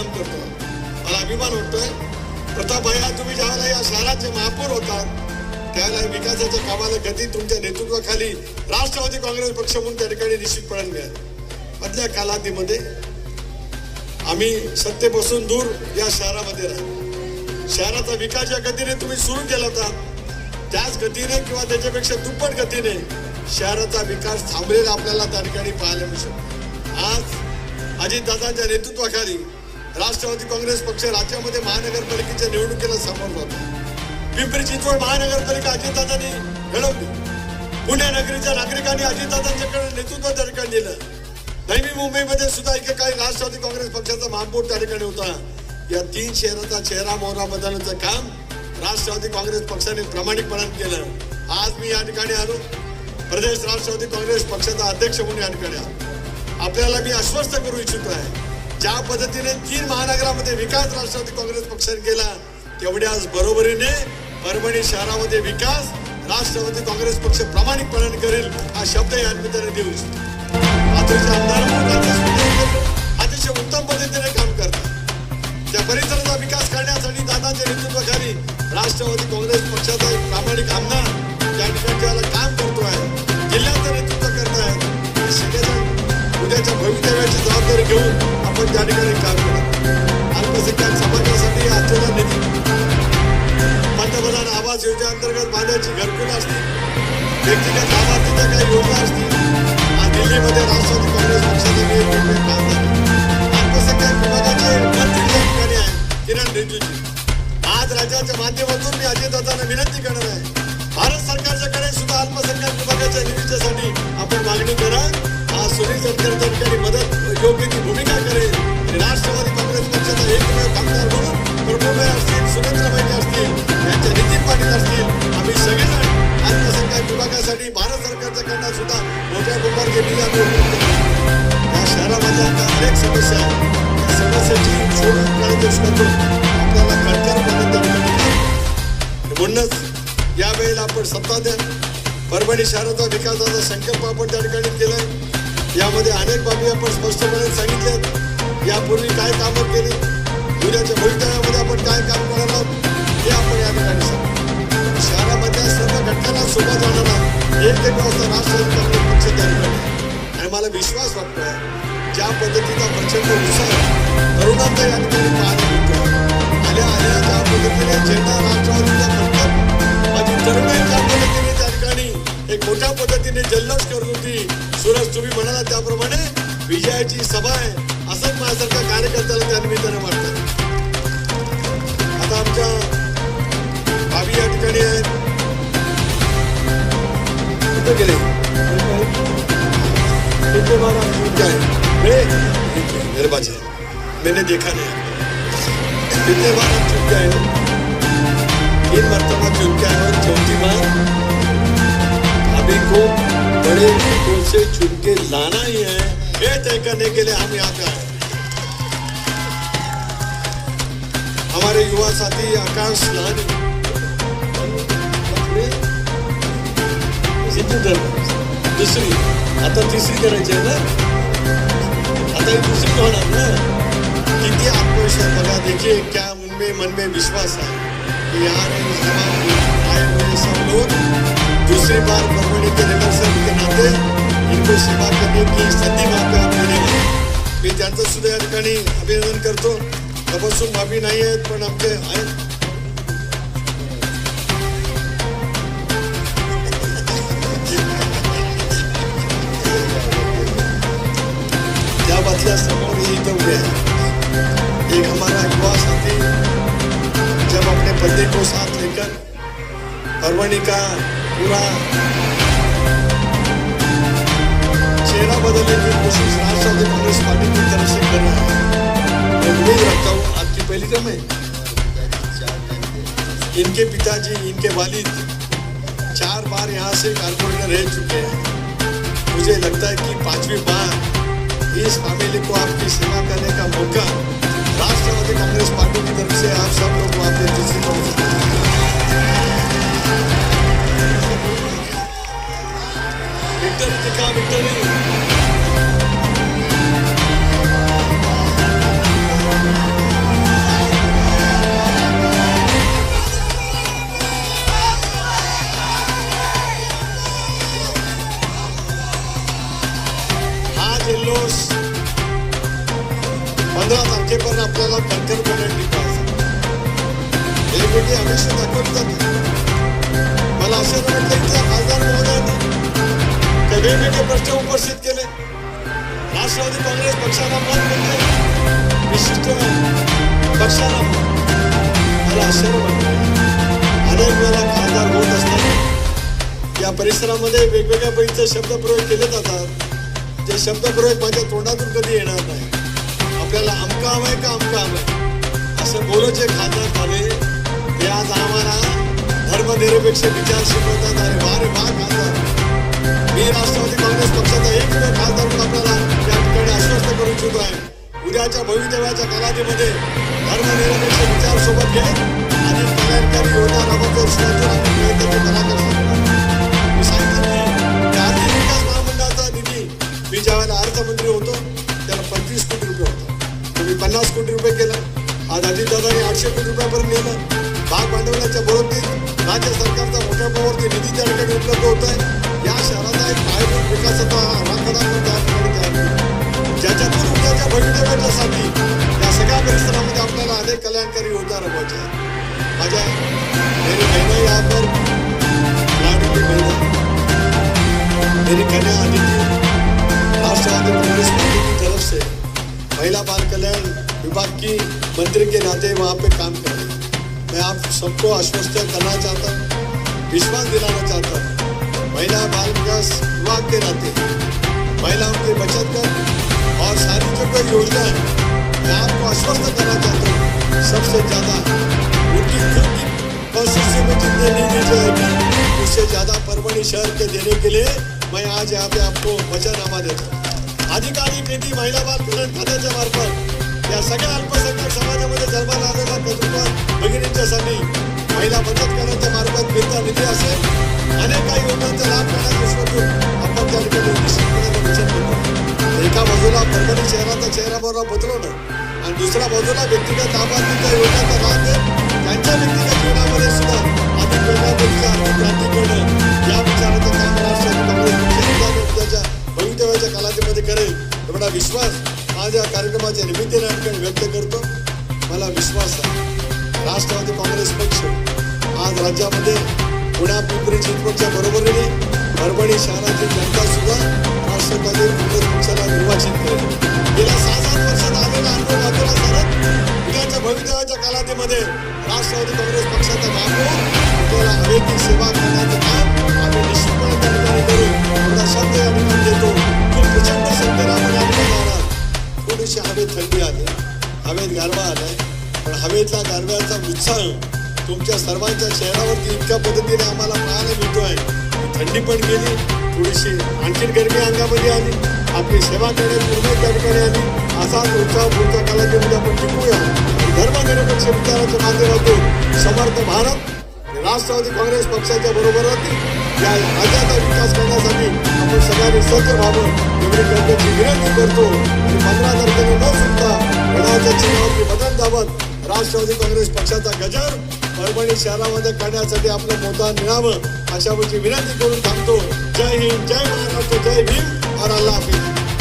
काम करतो. मला अभिमान वाटतोय. प्रताप भैया, तुम्ही ज्यावेळेला या शहराचे महापौर होतात त्यावेळेला विकासाच्या कामाला गती तुमच्या नेतृत्वाखाली राष्ट्रवादी काँग्रेस पक्ष म्हणून त्या ठिकाणी निश्चितपणे मिळाली. मधल्या कालावधीमध्ये आम्ही सत्तेपासून दूर या शहरामध्ये राहिलो. शहराचा विकास ज्या गतीने तुम्ही सुरू केला होता त्याच गतीने किंवा त्याच्यापेक्षा दुप्पट गतीने शहराचा विकास थांबलेला आपल्याला त्या ठिकाणी पाहायला मिळू शकतो. आज अजितदादांच्या नेतृत्वाखाली राष्ट्रवादी काँग्रेस पक्ष राज्यामध्ये महानगरपालिकेच्या निवडणुकीला सामोरं जातो. पिंपरी चिंचवड महानगरपालिका अजितदादांनी घडवली. पुणे नगरीच्या नागरिकांनी अजितदादांच्याकडे नेतृत्व त्या ठिकाणी दिलं. नवी मुंबईमध्ये सुद्धा एकेकाळी राष्ट्रवादी काँग्रेस पक्षाचा महापौर त्या ठिकाणी होता. या 3 शहराचा चेहरा मोहरा बदलण्याचं काम राष्ट्रवादी काँग्रेस पक्षाने प्रामाणिकपणाने केलं. आज मी या ठिकाणी आलो, प्रदेश राष्ट्रवादी काँग्रेस पक्षाचा अध्यक्ष म्हणून या ठिकाणी आलो. आपल्याला मी आश्वस्त करू इच्छितो आहे, ज्या पद्धतीने 3 महानगरामध्ये विकास राष्ट्रवादी काँग्रेस पक्षाने केला तेवढ्याच बरोबरीने परभणी शहरामध्ये विकास राष्ट्रवादी काँग्रेस पक्ष प्रामाणिकपणाने करेल हा शब्द या निमित्ताने देऊ इच्छितो. मातृचे आमदार अतिशय उत्तम पद्धतीने काम करतात. त्या परिसराचा विकास करण्यासाठी दादांच्या नेतृत्वाखाली राष्ट्रवादी काँग्रेस पक्षाचा एक प्रामाणिक आमदार त्या ठिकाणी काम करतो आहे, जिल्ह्याचं नेतृत्व करत आहे. सगळेजण उद्याच्या भवितव्याची जबाबदारी घेऊन आपण त्या ठिकाणी काम करतो. अल्पसंख्याक समाजासाठी असलेला निधी पंतप्रधान आवास योजनेअंतर्गत बांधण्याची घरकुल असतील, व्यक्तिगत लाभार्थीच्या काही योजना असतील. आज दिल्लीमध्ये राष्ट्रवादी काँग्रेस पक्षाचे काम झाले. अल्पसंख्याक विभागाचे मंत्री त्या ठिकाणी आहे किरण रिजिजू. आज राज्याच्या माध्यमातून मी अजितदादांना विनंती करणार आहे, भारत सरकारच्याकडे सुद्धा अल्पसंख्याक विभागाच्या निधीच्यासाठी आपण मागणी करा. आज सुनील तटकरे त्या ठिकाणी मदत योग्य ती भूमिका करेल. राष्ट्रवादी काँग्रेस पक्षाचा एकमेव आमदार म्हणून प्रभूभाई असतील, सुरेंद्र भाई असतील, यांच्या नितीन पाटील असतील, आम्ही सगळेजण अल्पसंख्याक विभागासाठी भारत सरकारच्या कडनं सुद्धा मोठ्या कुंभार केलेली या शहरामध्ये आता अनेक समस्या आहेत. त्या समस्याची सोडून काढण्याचा करतो आपल्याला कणखरपणे म्हणूनच यावेळेला आपण सत्ता द्या. परभणी शहराचा विकासाचा संकल्प आपण त्या ठिकाणी केलाय. यामध्ये अनेक बाबी आपण स्पष्टपणे सांगितल्यात. यापूर्वी काय कामं केली, उद्याच्या भवितव्यामध्ये आपण काय काम करणार आहोत हे आपण या ठिकाणी सांगू. शहरामधल्या सर्व घटकांना सोबत आणणारा एक व्यवस्था राष्ट्रवादी काँग्रेस पक्ष त्या ठिकाणी. आणि मला विश्वास वाटतोय ज्या पद्धतीचा प्रचंड उत्साह तरुणांचा या ठिकाणी पाहायला मिळतो. आल्या आल्या ज्या पद्धतीने झेंडा राष्ट्रवादीचा फडकत माझी तरुणाई ज्या पद्धतीने त्या ठिकाणी एक मोठ्या पद्धतीने जल्लोष करत होती. सूरज तुम्ही म्हणाला त्याप्रमाणे विजयाची सभा आहे असंच माझ्यासारख्या कार्यकर्त्याला त्या निमित्ताने वाटतं. आता आमच्या भावी या ठिकाणी आहेत. कुठे गेले मेरे बाजे मैंने देखा नहीं. कितने बार हम चुन के आए हो? 3 मरतबा चुन के आए हो. 4थी बार अभी को बड़े मुश्किल से चुन के लाना ही है, ये तय करने के लिए हम यहाँ पे आए. हमारे युवा साथी आकाश लानी दुसरी आता तिसरी करायची आहे ना, आता ही दुसरी होणार ना. किती आत्मविश्वास बघा. देखिए क्या उनमें मन में विश्वास है कि यहाँ आए हुए सब लोग दूसरी बार परभणी के नगरसेवक के नाते इनको सेवा करने की संधी वहाँ पे आप मिलेंगे. मी त्यांचं सुद्धा या ठिकाणी अभिनंदन करतो. तपासून माफी नाही आहेत पण आमचे आहेत. त्या बदल्या समोर ही तो एक हमारा युवा साथी जब अपने बंदे को साथ लेकर परभणी का पूरा चेहरा बदलने की कोशिश राष्ट्रवादी कांग्रेस पार्टी की तरफ से कर रहा है. मैं उम्मीद रखता हूँ आपकी पहली टर्म है. इनके पिताजी, इनके वालिद 4 बार यहाँ से कारपोरेटर रह चुके हैं. मुझे लगता है कि 5वीं बार इस फैमिली को आपकी सेवा करने का मौका राष्ट्रवादी कांग्रेस पार्टी की तरफ से आप सब लोग वहाँ पे विक्टरी दिखा. विक्टरी वातावरण आपल्याला कणखरपणे टिकवायचं. वेगवेगळी हमेशा दाखवली जाते. मला असं म्हटलं इथल्या खासदार महोदयांनी काही वेगवेगळे प्रश्न उपस्थित केले. राष्ट्रवादी काँग्रेस पक्षाला मत म्हणजे विशिष्ट पक्षाला मला आश्चर्य वाटलं. अनेक वेळा खासदार होत असताना या परिसरामध्ये वेगवेगळ्या पैसे शब्दप्रयोग केले जातात. ते शब्दप्रयोग माझ्या तोंडातून कधी येणार नाही. आपल्याला अमका हवंय का अमका हवंय असं बोलत जे खासदार झाले ते आज आम्हाला धर्मनिरपेक्ष विचार शिकवतात. अरे वा खासदार, मी राष्ट्रवादी काँग्रेस पक्षाचा एक खासदार म्हणून आपल्याला या ठिकाणी आश्वस्त करू इच्छितो आहे. उद्याच्या भवितव्याच्या कालावधीमध्ये धर्मनिरपेक्ष विचार सोबत घे आणि कल्याणकारी योजना राबवतो. मी सांगितलं की आर्थिक विकास महामंडळाचा निधी मी ज्यावेळेला अर्थमंत्री होतो त्याला 25 कोटी रुपये होता. तुम्ही 50 कोटी रुपये केला. आज अजितदादांनी 800 कोटी रुपयापर्यंत नेलं. भाग भांडवलाच्या बरोबरीत राज्य सरकारचा मोठ्या प्रमाणावरती निधी त्या ठिकाणी उपलब्ध होत आहे. या शहराचा एक पायाभूत विकासाचा आराखडा आपण त्या ठिकाणी तयार केला, ज्याच्यातून उद्याच्या भवितव्यासाठी या सगळ्या परिसरामध्ये आपल्याला अनेक कल्याणकारी योजना राबवायच्या आहेत. माझ्या मेरी बहना यहाँ पर लाडली बहना मेरी कन्या आदित्य राष्ट्रवादी कांग्रेस पार्टी की तरफ से महिला बाल कल्याण विभाग की मंत्री के नाते वहाँ पे काम कर रही हूँ. मैं आप सबको आश्वस्त करना चाहता हूँ, विश्वास दिलाना चाहता हूँ. महिला बाल विकास विभाग के नाते महिलाओं की बचत कर और सारी जो कोई योजना है मैं आपको आश्वस्त करना चाहता हूँ. सबसे ज़्यादा उनकी खुद की कॉन्स्टिट्यूंसी में जितने नहीं दी जाएगी उससे ज़्यादा परभणी शहर के देने के लिए मैं आज यहाँ पे आपको वचननामा देता हूँ. अधिकाधिक निधी महिला बाल कल्याण खात्याच्या मार्फत या सगळ्या अल्पसंख्याक समाजामध्ये जन्माला आलेल्या कौटुंब भगिनींच्यासाठी महिला बचत गटाच्या मार्फत फिरता निधी असेल अनेक काही योजनांचा लाभ घेण्याच्या दृष्टीतून आपण त्या ठिकाणी निश्चितपणे वचन देतो. एका बाजूला परभणी शहराचा चेहरामोहरा बदलवणं आणि दुसऱ्या बाजूला व्यक्तिगत लाभार्थींच्या योजनांचा लाभ देत त्यांच्या व्यक्तिगत जीवनामध्ये सुद्धा अधिक वेगळ्या क्रांती करणं या विचाराचं काम राष्ट्रवादी काँग्रेस पक्षाच्या भवितव्याच्या कालावधीमध्ये करेल एवढा विश्वास आज या कार्यक्रमाच्या निमित्ताने ठिकाणी व्यक्त करतो. मला विश्वास आहे राष्ट्रवादी काँग्रेस पक्ष आज राज्यामध्ये पुण्या पिंपरी चिंचवडच्या बरोबरीने परभणी शहराची जनता सुद्धा राष्ट्रवादी काँग्रेस पक्षाला निर्वाचित करेल. गेल्या 6-7 वर्षात आलेला अनुभव बाजूला सरत उद्याच्या भवितव्याच्या कालावधीमध्ये राष्ट्रवादी काँग्रेस पक्षाचा महापौर आपल्याला हवेची सेवा करण्याचं काम आम्ही निश्चितपणे त्या ठिकाणी करू एवढा शब्द या ठिकाणी देतो. खूप प्रचंड संख्येने आपण जाणार. थोडीशी हवेत थंडी आली, हवेत गारवा आलाय, पण हवेतला गारव्याचा उत्साह तुमच्या सर्वांच्या चेहऱ्यावरती इतक्या पद्धतीने आम्हाला पाहायला मिळतोय. थंडी पण गेली, थोडीशी आणखीन गरमी अंगामध्ये आली, आपली सेवा करण्याची पूर्ण त्या ठिकाणी आली. असाच उत्साह पुढच्या कालावधीमध्ये आपण टिकूया. धर्मनिरपेक्ष विचाराच्या माध्यमातून समर्थ भारत राष्ट्रवादी काँग्रेस पक्षाच्या बरोबरती या राज्याचा विकास करण्यासाठी आपण सगळ्यांनी सज्ज व्हावं एवढी करण्याची विनंती करतो. आणि 15 तारखेला न सुद्धा घड्याळाच्या चिन्हावरती बटन दाबत राष्ट्रवादी काँग्रेस पक्षाचा गजर परभणी शहरामध्ये करण्यासाठी आपलं मतदान मिळावं अशा विनंती करून थांबतो. जय हिंद, जय महाराष्ट्र, जय भीम और अल्लाह हाफिज.